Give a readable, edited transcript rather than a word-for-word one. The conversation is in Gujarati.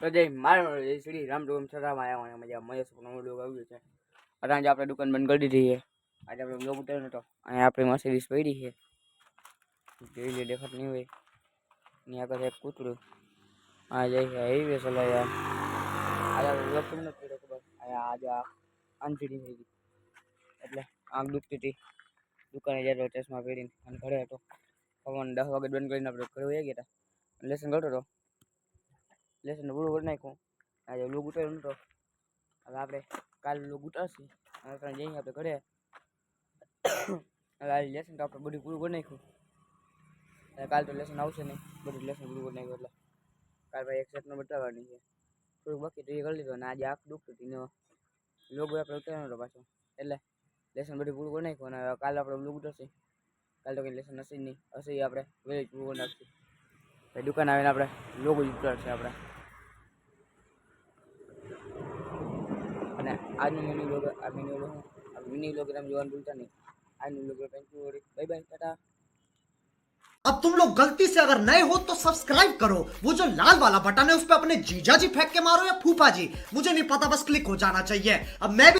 તો જય મારા શ્રી રામ રામ સરામાં આવ્યા મજા મહેશ લોગ આવ્યું છે. આજે આપણે દુકાન બંધ કરી દીધી છે. આજે આપણે બ્લોગ ઉતાર્યો નતો. અહીંયા આપણી મર્સિડીઝ પડી છે. જોઈ લે દેખાત નહીં હોય. ની આગળ એક કૂતરું. આ જાય છે હાઈવે ચલાવ્યા. આજે આપણે બ્લોગ કેમ નથી કર્યો ખબર. અહીંયા આજે અનફીડિંગ થઈ ગઈ એટલે આંખ દુખતી હતી. દુકાને જતો ચશ્મા પહેરીને અને ઘરે હતો. પવન 10 વાગે બંધ કરીને આપણે ઘરે વહી ગયા હતા. લેસન કરતો હતો. લેસન પૂરું કરી નાખ્યું. આજે લોગ ઉતાર્યો નતો. હવે આપણે કાલે લોગ ઉતારશું. અને જઈએ આપણે ઘરે. હવે આજે લેસન તો આપણે બધું પૂરું કરી નાખ્યું. કાલે તો લેસન આવશે નહીં. બધું લેસન પૂરું કરી નાખ્યું એટલે કાલે ભાઈ એક સેટનો બતાવવાની છે. થોડુંક બાકી તો એ કરી લીધું. અને આજે આંખ દુખતી હતી ને લોગ આપણે ઉતાર્યો નતો પાછો. એટલે લેસન બધું પૂરું કરી નાખ્યું. અને કાલે આપણે લોગ ઉતારશે. કાલે તો કંઈ લેસન હશે નહીં. હશે એ આપણે વહેલી પૂરું કરી નાખશું. દુકાન આવીને આપણે લોગ જ ઉતારશે આપણે. અને આજનું મિની વ્લોગ તમે જોવાનું ભૂલતા નહીં. આજનું vlog thank you bye bye Tata. अब तुम लोग गलती से अगर नए हो तो सब्सक्राइब करो, वो जो लाल वाला बटन है उस पर अपने जीजा जी फेंक के मारो या फूफा जी, मुझे नहीं पता, बस क्लिक हो जाना चाहिए। अब मैं भी